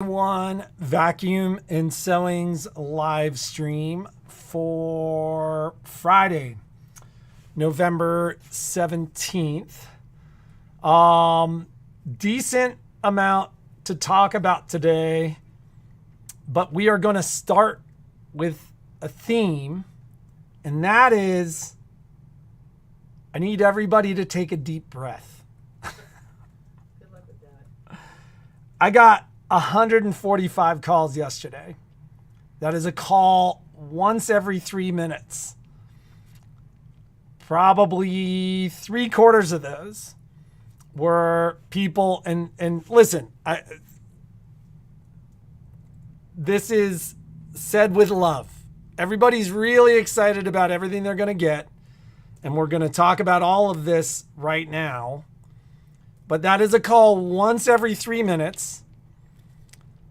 One vacuum and sewings live stream for Friday, November 17th. Decent amount to talk about today, but we are going to start with a theme, and that is I need everybody to take a deep breath. Good luck with that. I got 145 calls yesterday. That is a call once every 3 minutes. Probably 3/4 of those were people, and listen, this is said with love. Everybody's really excited about everything they're going to get, and we're going to talk about all of this right now. But that is a call once every 3 minutes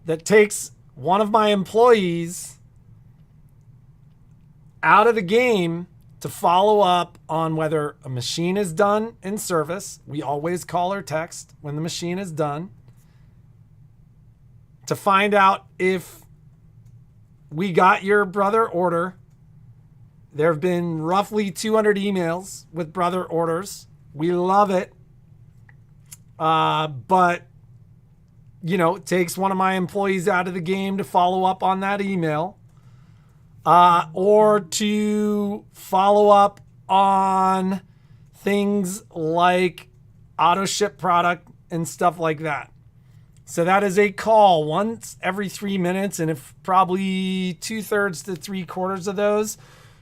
that takes one of my employees out of the game to follow up on whether a machine is done in service. We always call or text when the machine is done to find out if we got your brother order. There have been roughly 200 emails with brother orders. We love it. But it takes one of my employees out of the game to follow up on that email, or to follow up on things like auto ship product and stuff like that. So that is a call once every 3 minutes. And if probably 2/3 to 3/4 of those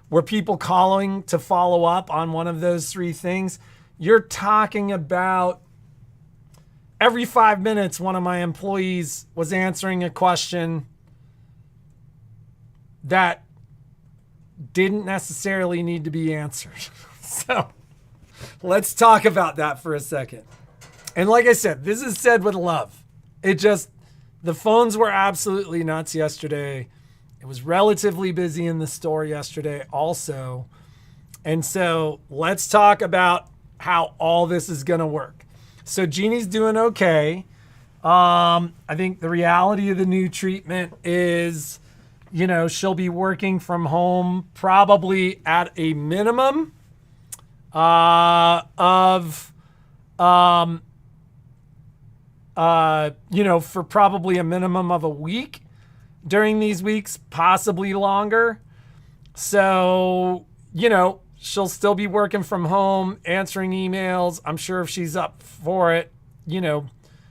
were people calling to follow up on one of those three things, you're talking about every 5 minutes, one of my employees was answering a question that didn't necessarily need to be answered. So let's talk about that for a second. And like I said, this is said with love. The phones were absolutely nuts yesterday. It was relatively busy in the store yesterday also. And so let's talk about how all this is going to work. So Jeannie's doing okay. I think the reality of the new treatment is, she'll be working from home probably at a minimum for probably a minimum of a week during these weeks, possibly longer. So, she'll still be working from home, answering emails. I'm sure if she's up for it,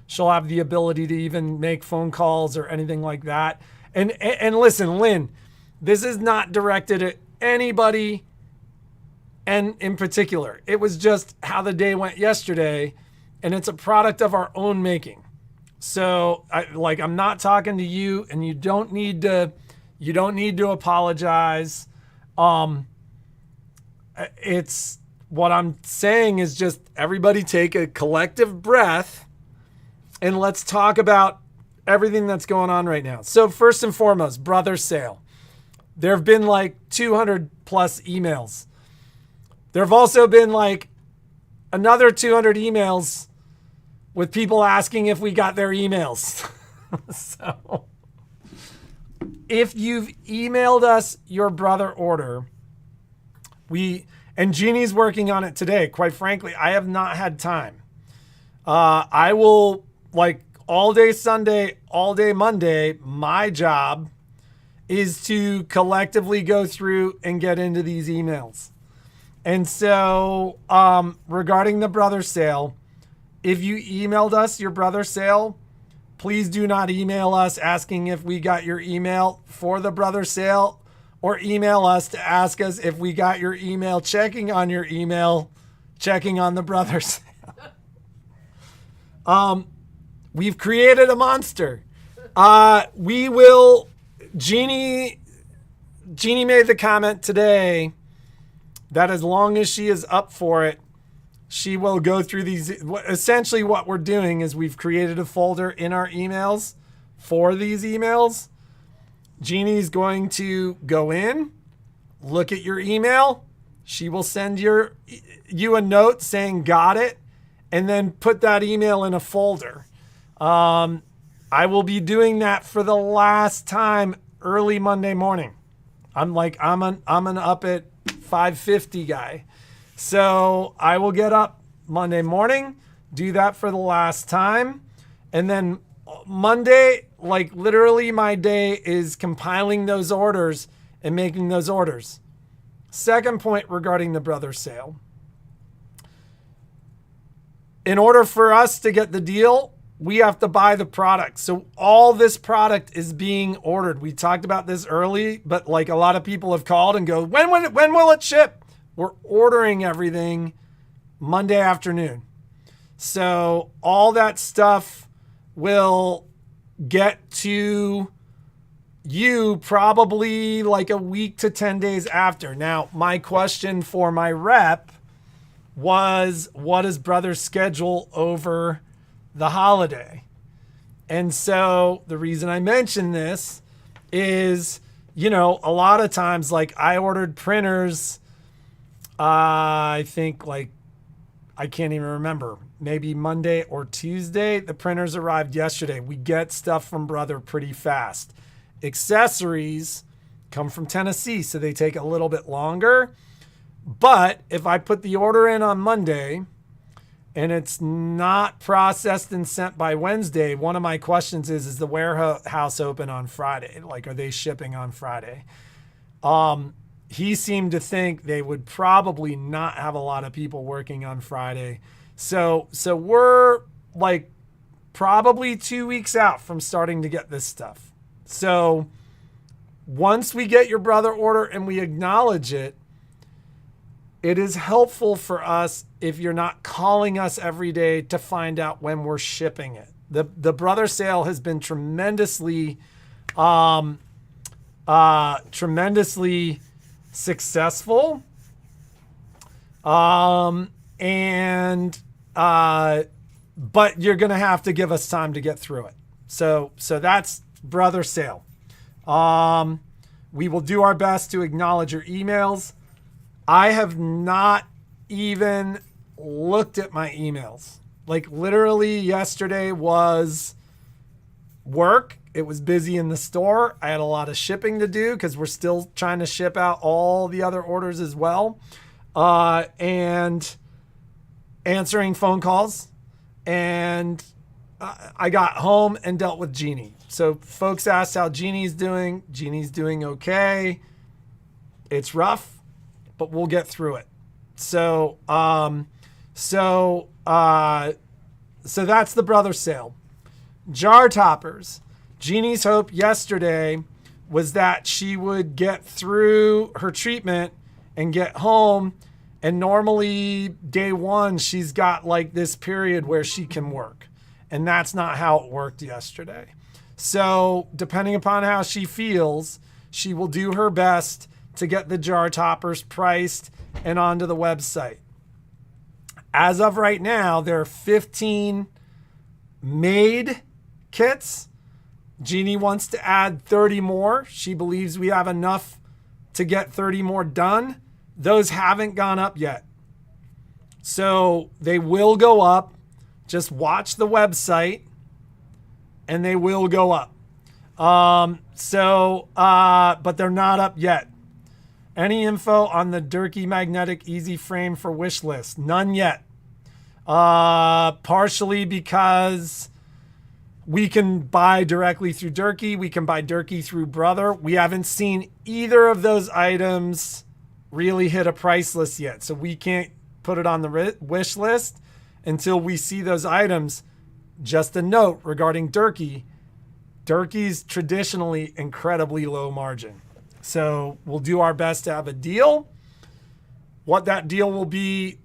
she'll have the ability to even make phone calls or anything like that. And listen, Lynn, this is not directed at anybody and in particular. It was just how the day went yesterday, and it's a product of our own making. So I'm not talking to you, and you don't need to apologize. It's what I'm saying is just everybody take a collective breath and let's talk about everything that's going on right now. So first and foremost, brother sale. There have been like 200 plus emails. There have also been like another 200 emails with people asking if we got their emails. So if you've emailed us your brother order, and Jeannie's working on it today. Quite frankly, I have not had time. I will, all day Sunday, all day Monday, my job is to collectively go through and get into these emails. And so regarding the brother sale, if you emailed us your brother sale, please do not email us asking if we got your email for the brother sale, or email us to ask us if we got your email, checking on your email, checking on the brother sale. We've created a monster. Jeannie made the comment today that as long as she is up for it, she will go through these. Essentially what we're doing is we've created a folder in our emails for these emails. Jeannie's going to go in, look at your email. She will send you a note saying got it, and then put that email in a folder. I will be doing that for the last time early Monday morning. I'm an up at 5:50 guy. So I will get up Monday morning, do that for the last time. And then Monday, like literally my day is compiling those orders and making those orders. Second point regarding the brother sale. In order for us to get the deal, we have to buy the product. So all this product is being ordered. We talked about this early, but like a lot of people have called and go, when will it ship? We're ordering everything Monday afternoon. So all that stuff will get to you probably like a week to 10 days after. Now, my question for my rep was, what is brother's schedule over the holiday? And so the reason I mention this is, a lot of times, like I ordered printers, I think like, I can't even remember, maybe Monday or Tuesday. The printers arrived yesterday. We get stuff from brother pretty fast. Accessories come from Tennessee, so they take a little bit longer. But if I put the order in on Monday and it's not processed and sent by Wednesday, one of my questions is the warehouse open on Friday? Like, are they shipping on Friday? He seemed to think they would probably not have a lot of people working on Friday. So we're like probably 2 weeks out from starting to get this stuff. So once we get your brother order and we acknowledge it, it is helpful for us if you're not calling us every day to find out when we're shipping it. The brother sale has been tremendously successful. But you're going to have to give us time to get through it. So that's brother sale. We will do our best to acknowledge your emails. I have not even looked at my emails. Like literally yesterday was work. It was busy in the store. I had a lot of shipping to do because we're still trying to ship out all the other orders as well. And answering phone calls. And I got home and dealt with Jeanie. So folks asked how Jeanie's doing. Jeanie's doing okay. It's rough, but we'll get through it. So that's the brother sale. Jar toppers. Jeanie's hope yesterday was that she would get through her treatment and get home. And normally day one, she's got like this period where she can work. And that's not how it worked yesterday. So depending upon how she feels, she will do her best to get the jar toppers priced and onto the website. As of right now, there are 15 made kits. Jeanie wants to add 30 more. She believes we have enough to get 30 more done. Those haven't gone up yet. So they will go up. Just watch the website and they will go up. But they're not up yet. Any info on the Durkee Magnetic Easy Frame for wish list? None yet. Partially because we can buy directly through Durkee. We can buy Durkee through Brother. We haven't seen either of those items really hit a price list yet. So we can't put it on the wish list until we see those items. Just a note regarding Durkee. Durkee's traditionally incredibly low margin. So we'll do our best to have a deal. What that deal will be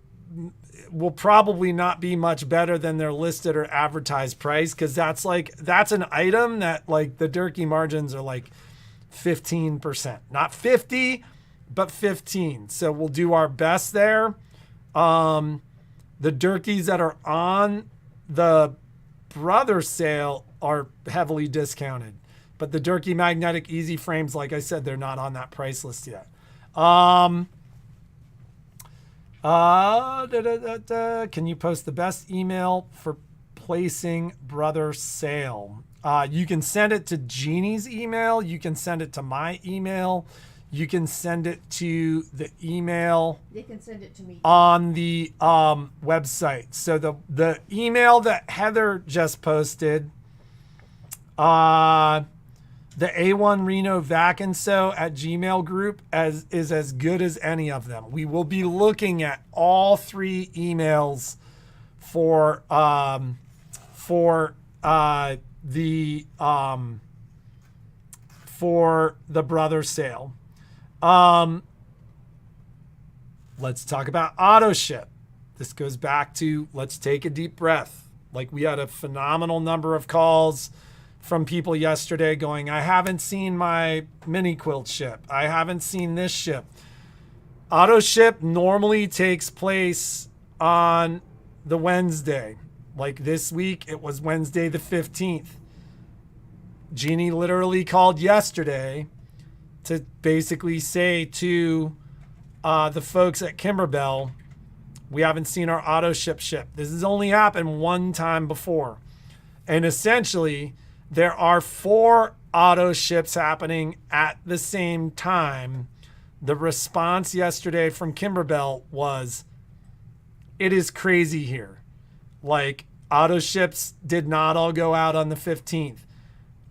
will probably not be much better than their listed or advertised price, because that's an item that like the Durkee margins are like 15%. Not 50, but 15. So we'll do our best there. The Durkees that are on the brother sale are heavily discounted. But the Durkee Magnetic Easy Frames, like I said, they're not on that price list yet. Can you post the best email for placing brother sale? You can send it to Jeannie's email. You can send it to my email. You can send it to the email They can send it to me. on the website. So the email that Heather just posted, the A1 Reno Vacanso at Gmail group is as good as any of them. We will be looking at all three emails for the brother sale. Let's talk about auto ship. This goes back to let's take a deep breath. Like we had a phenomenal number of calls from people yesterday going, I haven't seen my mini quilt ship. I haven't seen this ship. Auto ship normally takes place on the Wednesday. Like this week, it was Wednesday the 15th. Jeannie literally called yesterday to basically say to the folks at Kimberbell, we haven't seen our auto ship. This has only happened one time before. And essentially, there are 4 auto ships happening at the same time. The response yesterday from Kimberbell was, it is crazy here. Like, auto ships did not all go out on the 15th.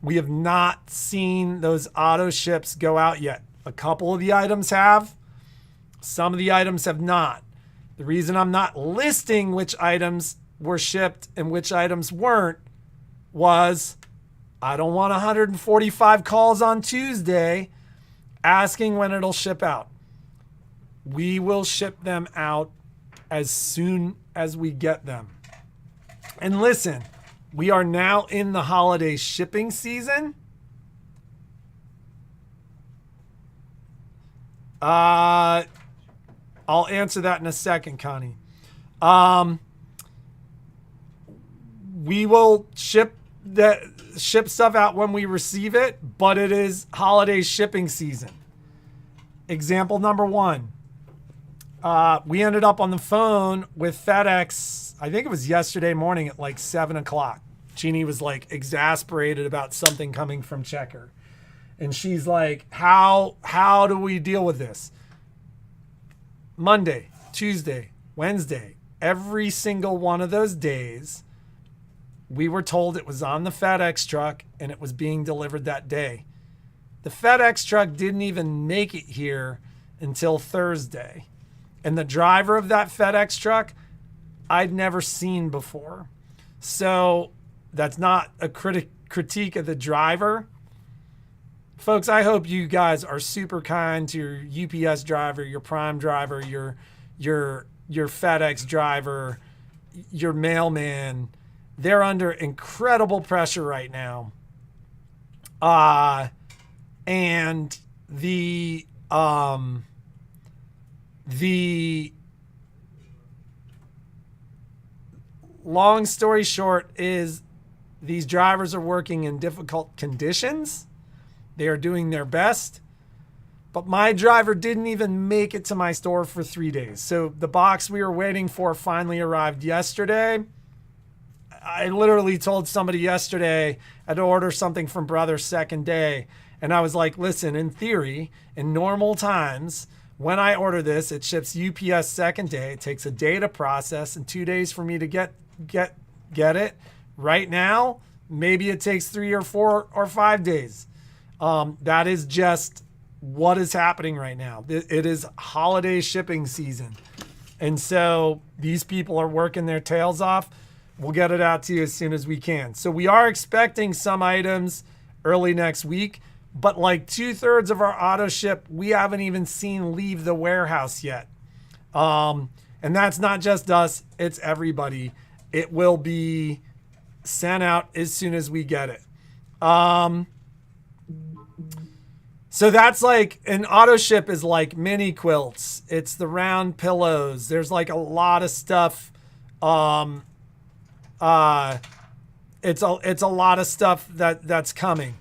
We have not seen those auto ships go out yet. A couple of the items have. Some of the items have not. The reason I'm not listing which items were shipped and which items weren't was I don't want 145 calls on Tuesday asking when it'll ship out. We will ship them out as soon as we get them. And listen, we are now in the holiday shipping season. I'll answer that in a second, Connie. We will ship stuff out when we receive it, but it is holiday shipping season. Example number 1. We ended up on the phone with FedEx. I think it was yesterday morning at like 7 o'clock. Jeannie was like exasperated about something coming from Checker. And she's like, how do we deal with this? Monday, Tuesday, Wednesday, every single one of those days, we were told it was on the FedEx truck and it was being delivered that day. The FedEx truck didn't even make it here until Thursday. And the driver of that FedEx truck, I'd never seen before. So that's not a critique of the driver. Folks, I hope you guys are super kind to your UPS driver, your Prime driver, your FedEx driver, your mailman. They're under incredible pressure right now. And the long story short is these drivers are working in difficult conditions. They are doing their best. But my driver didn't even make it to my store for 3 days. So the box we were waiting for finally arrived yesterday. I literally told somebody yesterday I had to order something from Brother's second day. And I was like, listen, in theory, in normal times, when I order this, it ships UPS second day. It takes a day to process and 2 days for me to get it. Right now, maybe it takes 3 or 4 or 5 days. That is just what is happening right now. It is holiday shipping season. And so these people are working their tails off. We'll get it out to you as soon as we can. So we are expecting some items early next week, but like 2/3 of our auto ship, we haven't even seen leave the warehouse yet. And that's not just us, it's everybody. It will be sent out as soon as we get it. So that's like, an auto ship is like mini quilts. It's the round pillows. There's like a lot of stuff. It's a lot of stuff that's coming.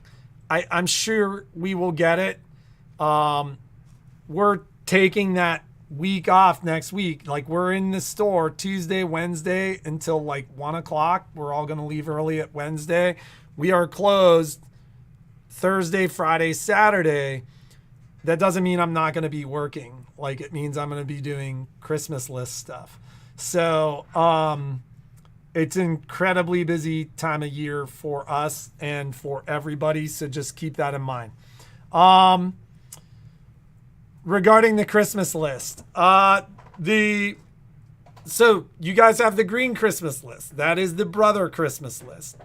I'm sure we will get it. We're taking that week off next week. Like, we're in the store Tuesday, Wednesday until like 1 o'clock. We're all going to leave early at Wednesday. we are closed Thursday, Friday, Saturday, that doesn't mean I'm not going to be working. Like, it means I'm going to be doing Christmas list stuff. So it's an incredibly busy time of year for us and for everybody. So just keep that in mind. Regarding the Christmas list, so you guys have the green Christmas list. That is the brother Christmas list.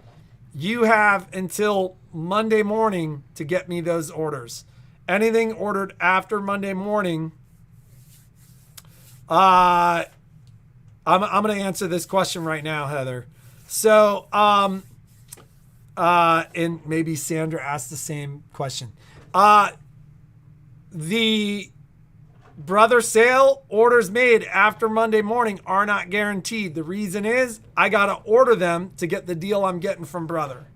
You have until Monday morning to get me those orders. Anything ordered after Monday morning, I'm going to answer this question right now, Heather. So, and maybe Sandra asked the same question. The brother sale orders made after Monday morning are not guaranteed. The reason is I got to order them to get the deal I'm getting from brother.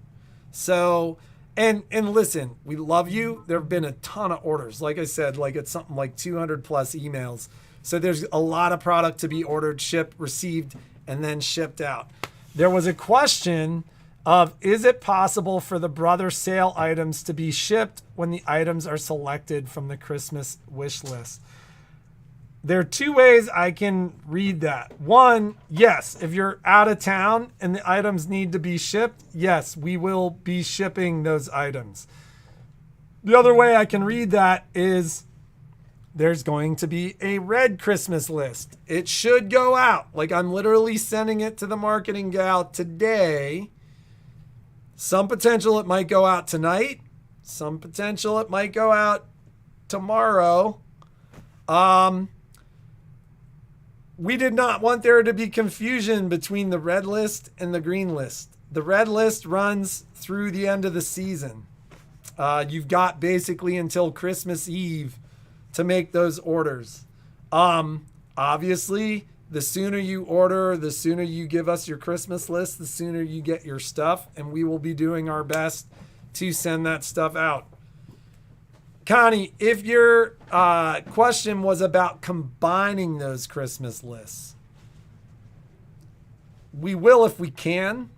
So, and listen, we love you. There have been a ton of orders. Like I said, like it's something like 200 plus emails. So there's a lot of product to be ordered, shipped, received, and then shipped out. There was a question of, is it possible for the brother sale items to be shipped when the items are selected from the Christmas wish list? There are two ways I can read that. One, yes, if you're out of town and the items need to be shipped, yes, we will be shipping those items. The other way I can read that is there's going to be a red Christmas list. It should go out. Like, I'm literally sending it to the marketing gal today. Some potential it might go out tonight. Some potential it might go out tomorrow. We did not want there to be confusion between the red list and the green list. The red list runs through the end of the season. You've got basically until Christmas Eve to make those orders. Obviously, the sooner you order, the sooner you give us your Christmas list, the sooner you get your stuff, and we will be doing our best to send that stuff out. Connie, if your question was about combining those Christmas lists, we will if we can.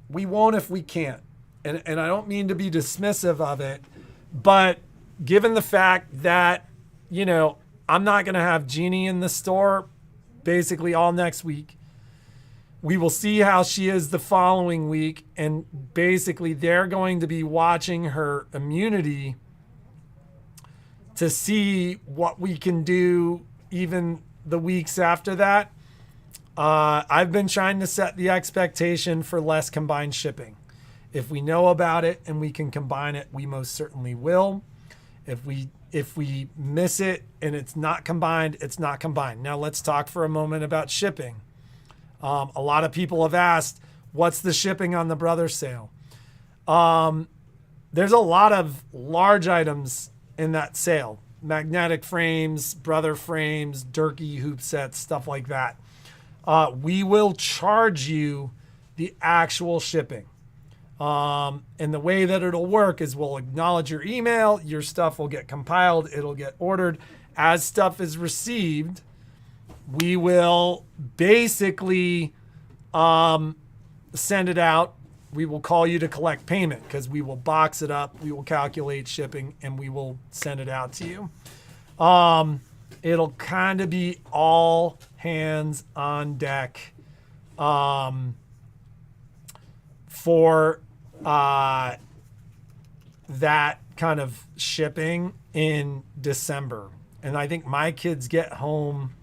We won't if we can't. And I don't mean to be dismissive of it, but given the fact that, you know, I'm not going to have Jeanie in the store basically all next week. We will see how she is the following week. And basically they're going to be watching her immunity to see what we can do even the weeks after that. I've been trying to set the expectation for less combined shipping. If we know about it and we can combine it, we most certainly will. If we miss it and it's not combined, it's not combined. Now let's talk for a moment about shipping. A lot of people have asked, what's the shipping on the brother sale? There's a lot of large items in that sale. Magnetic frames, brother frames, Durkee hoop sets, stuff like that. We will charge you the actual shipping. And the way that it'll work is we'll acknowledge your email, your stuff will get compiled, it'll get ordered. As stuff is received, we will basically send it out. We will call you to collect payment because we will box it up, we will calculate shipping, and we will send it out to you. It'll kind of be all hands on deck for that kind of shipping in December. And I think my kids get home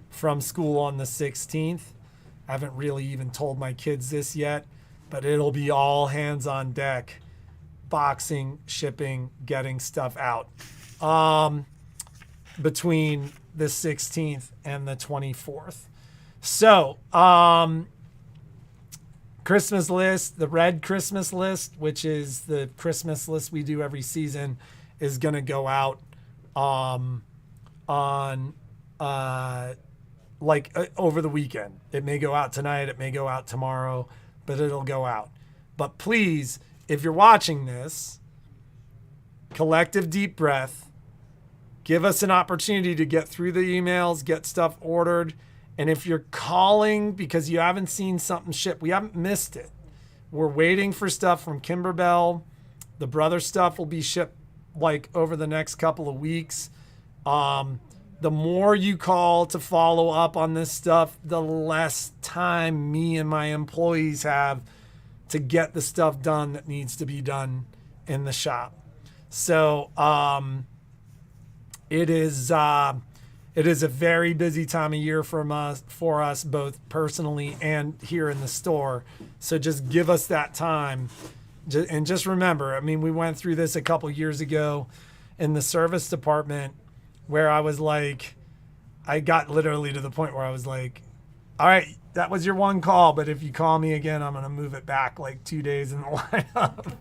from school on the 16th. I haven't really even told my kids this yet, but it'll be all hands on deck, boxing, shipping, getting stuff out between the 16th and the 24th. So, Christmas list, the red Christmas list, which is the Christmas list we do every season, is going to go out over the weekend. It may go out tonight, it may go out tomorrow, but it'll go out. But please, if you're watching this, collective deep breath, give us an opportunity to get through the emails, get stuff ordered. And if you're calling because you haven't seen something ship, we haven't missed it. We're waiting for stuff from Kimberbell. The brother stuff will be shipped like over the next couple of weeks. The more you call to follow up on this stuff, the less time me and my employees have to get the stuff done that needs to be done in the shop. So it is a very busy time of year for us, both personally and here in the store. So just give us that time. And just remember, I mean, we went through this a couple years ago in the service department where I was like, I got literally to the point where I was like, all right, that was your one call, but if you call me again, I'm going to move it back like 2 days in the lineup.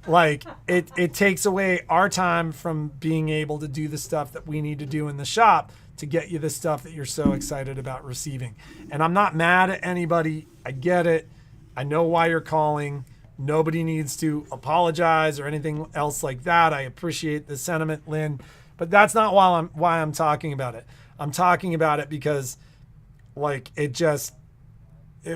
Like it takes away our time from being able to do the stuff that we need to do in the shop to get you the stuff that you're so excited about receiving. And I'm not mad at anybody. I get it. I know why you're calling. Nobody needs to apologize or anything else like that. I appreciate the sentiment, Lynn, but that's not why I'm talking about it. I'm talking about it because like it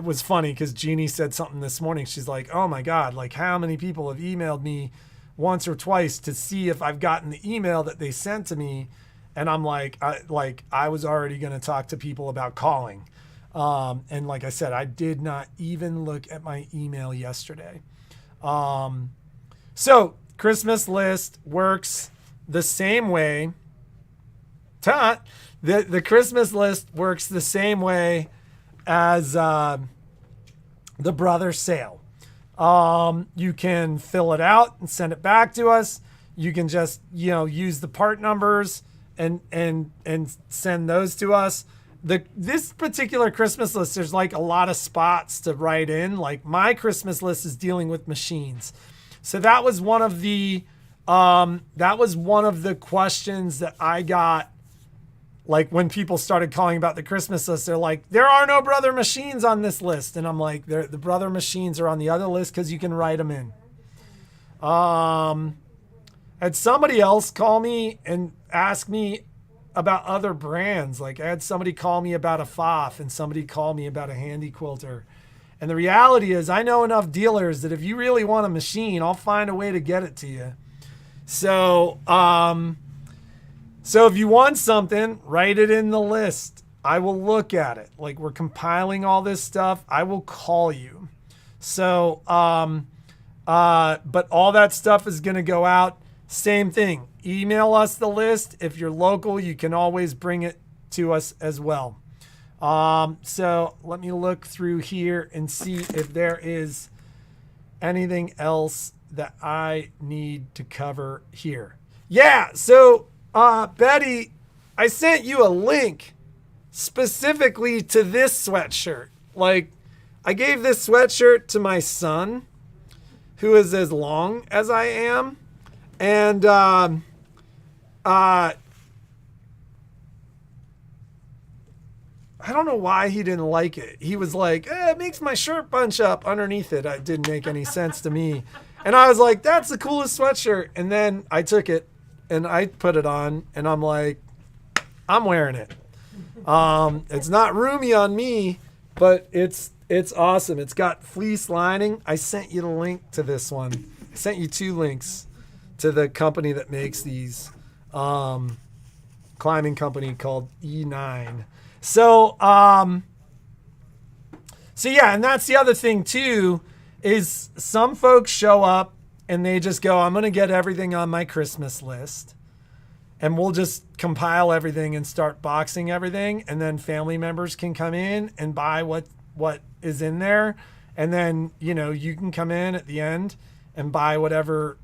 was funny because Jeanie said something this morning. She's like, oh my God, like how many people have emailed me once or twice to see if I've gotten the email that they sent to me. And I'm like, I was already going to talk to people about calling. And like I said, I did not even look at my email yesterday. So Christmas list works the same way. The Christmas list works the same way as the brother sale. You can fill it out and send it back to us. You can just, use the part numbers and send those to us. This particular Christmas list, there's like a lot of spots to write in. Like my Christmas list is dealing with machines. So that was one of the questions that I got. Like when people started calling about the Christmas list, they're like, there are no brother machines on this list. And I'm like, the brother machines are on the other list because you can write them in. Had somebody else call me and ask me about other brands. Like I had somebody call me about a FOF and somebody call me about a Handy Quilter. And the reality is I know enough dealers that if you really want a machine, I'll find a way to get it to you. So if you want something, write it in the list. I will look at it. Like we're compiling all this stuff. I will call you. So, but all that stuff is going to go out. Same thing. Email us the list. If you're local, you can always bring it to us as well. So let me look through here and see if there is anything else that I need to cover here. Yeah. So, Betty, I sent you a link specifically to this sweatshirt. Like I gave this sweatshirt to my son, who is as long as I am. And, I don't know why he didn't like it. He was like, it makes my shirt bunch up underneath it. It didn't make any sense to me. And I was like, that's the coolest sweatshirt. And then I took it and I put it on and I'm like, I'm wearing it. It's not roomy on me, but it's awesome. It's got fleece lining. I sent you the link to this one. I sent you 2 links to the company that makes these, climbing company called E9. So yeah, and that's the other thing too, is some folks show up and they just go, I'm going to get everything on my Christmas list and we'll just compile everything and start boxing everything. And then family members can come in and buy what is in there. And then, you can come in at the end and buy whatever,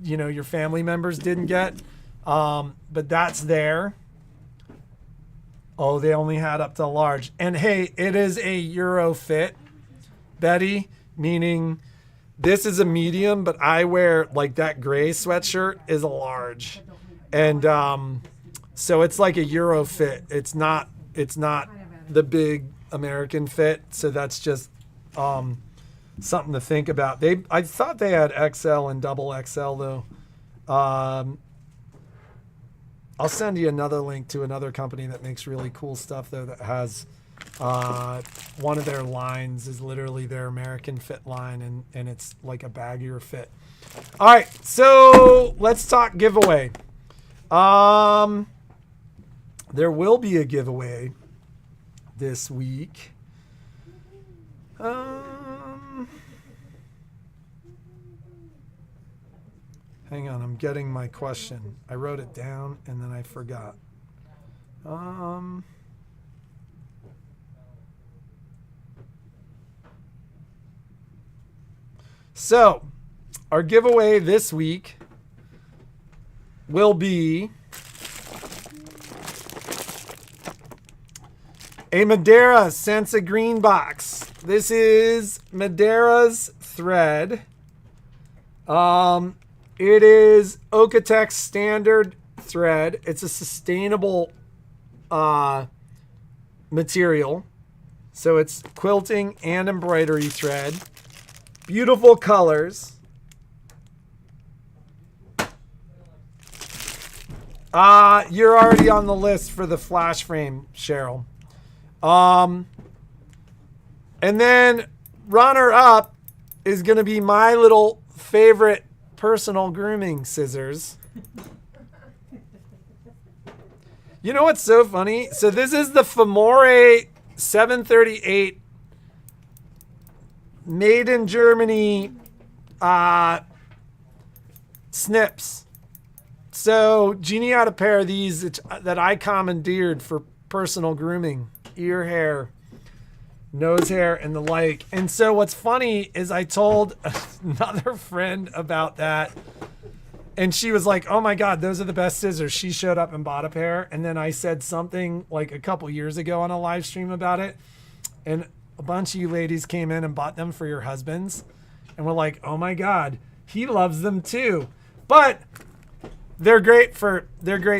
your family members didn't get. But that's there. Oh, they only had up to large. And hey, it is a Euro fit, Betty, meaning this is a medium, but I wear like that gray sweatshirt is a large. And so it's like a Euro fit. It's not the big American fit. So that's just something to think about. I thought they had XL and double XL though. I'll send you another link to another company that makes really cool stuff though that has One of their lines is literally their American Fit line, and it's like a baggier fit. All right, so let's talk giveaway. There will be a giveaway this week. Hang on, I'm getting my question. I wrote it down and then I forgot. So, our giveaway this week will be a Madeira Senza Green box. This is Madeira's thread. It is Okotex standard thread. It's a sustainable material. So it's quilting and embroidery thread. Beautiful colors. You're already on the list for the flash frame, Cheryl. And then runner up is going to be my little favorite personal grooming scissors. You know what's so funny? So this is the Famore 738 made in Germany snips. So Jeanie had a pair of these that I commandeered for personal grooming, ear hair, nose hair, and the like. And so what's funny is I told another friend about that, and she was like, oh my God, those are the best scissors. She showed up and bought a pair. And then I said something like a couple years ago on a live stream about it, and a bunch of you ladies came in and bought them for your husbands, and we're like, oh my God, he loves them too. But they're great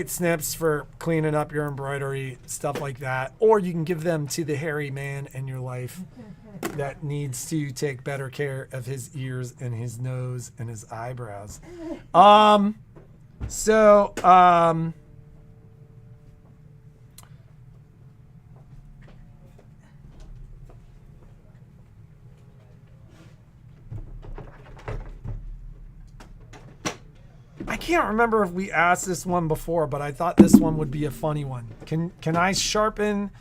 snips for cleaning up your embroidery, stuff like that. Or you can give them to the hairy man in your life that needs to take better care of his ears and his nose and his eyebrows. I can't remember if we asked this one before, but I thought this one would be a funny one. Can I sharpen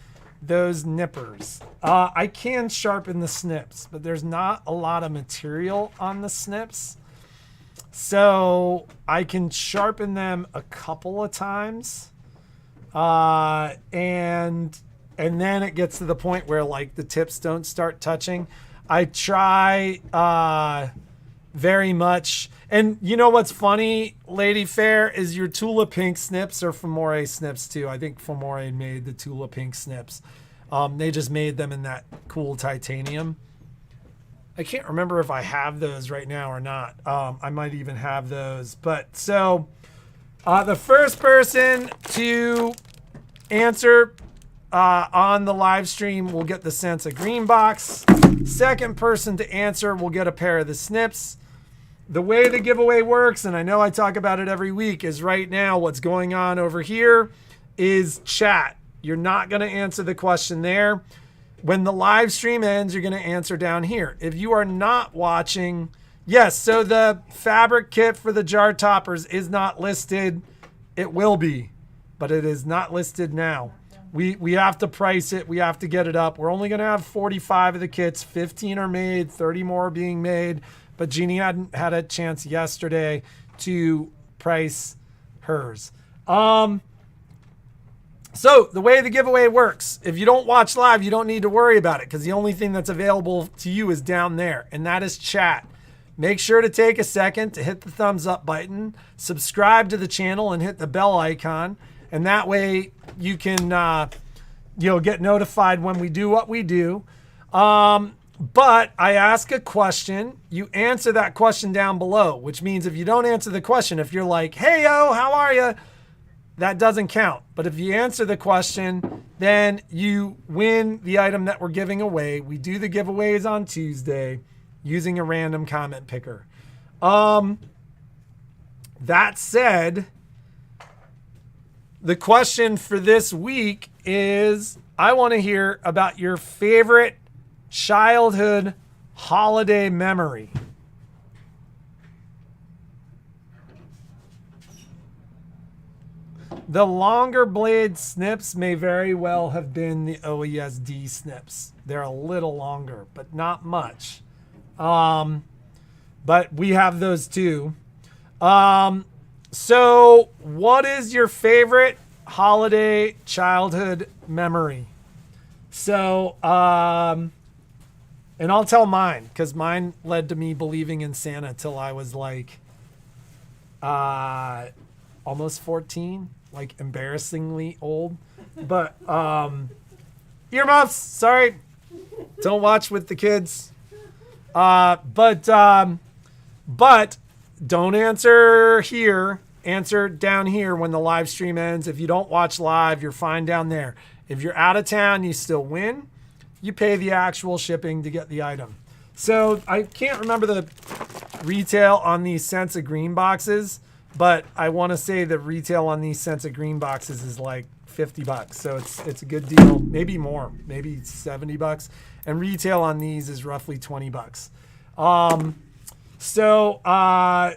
those nippers? I can sharpen the snips, but there's not a lot of material on the snips. So I can sharpen them a couple of times. And then it gets to the point where like the tips don't start touching. I try very much. And you know what's funny, Lady Fair, is your Tula Pink snips are Famore snips too. I think Famore made the Tula Pink snips. They just made them in that cool titanium. I can't remember if I have those right now or not. I might even have those. But so the first person to answer on the live stream will get the Senza Green box. Second person to answer will get a pair of the snips. The way the giveaway works, and I know I talk about it every week, is right now what's going on over here is chat. You're not going to answer the question there. When the live stream ends, you're going to answer down here. If you are not watching, yes, so the fabric kit for the jar toppers is not listed. It will be, but it is not listed now. We have to price it. We have to get it up. We're only going to have 45 of the kits. 15 are made. 30 more are being made. But Jeanie hadn't had a chance yesterday to price hers. So the way the giveaway works, if you don't watch live, you don't need to worry about it because the only thing that's available to you is down there, and that is chat. Make sure to take a second to hit the thumbs up button, subscribe to the channel, and hit the bell icon. And that way you can get notified when we do what we do. But I ask a question, you answer that question down below, which means if you don't answer the question, if you're like, hey, yo, how are you? That doesn't count. But if you answer the question, then you win the item that we're giving away. We do the giveaways on Tuesday using a random comment picker. That said, the question for this week is, I want to hear about your favorite childhood holiday memory. The longer blade snips may very well have been the OESD snips. They're a little longer, but not much. But we have those too. So what is your favorite holiday childhood memory? So, and I'll tell mine, because mine led to me believing in Santa till I was like almost 14, like embarrassingly old. But earmuffs, sorry, don't watch with the kids. But don't answer here. Answer down here when the live stream ends. If you don't watch live, you're fine down there. If you're out of town, you still win. You pay the actual shipping to get the item. So I can't remember the retail on these Sense of Green boxes, but I want to say the retail on these Sense of Green boxes is like $50. So it's a good deal. Maybe more, maybe $70. And retail on these is roughly $20. So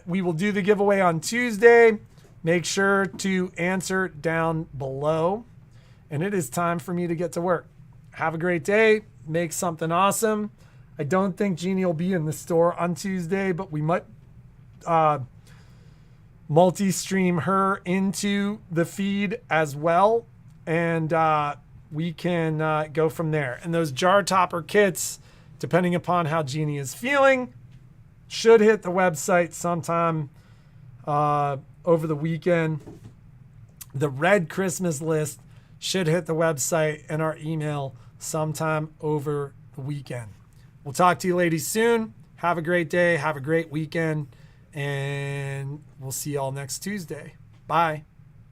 we will do the giveaway on Tuesday. Make sure to answer down below. And it is time for me to get to work. Have a great day. Make something awesome. I don't think Jeanie will be in the store on Tuesday, but we might multi-stream her into the feed as well. And we can go from there. And those jar topper kits, depending upon how Jeanie is feeling, should hit the website sometime over the weekend. The red Christmas list should hit the website and our email sometime over the weekend. We'll talk to you ladies soon. Have a great day. Have a great weekend. And we'll see y'all next Tuesday. Bye.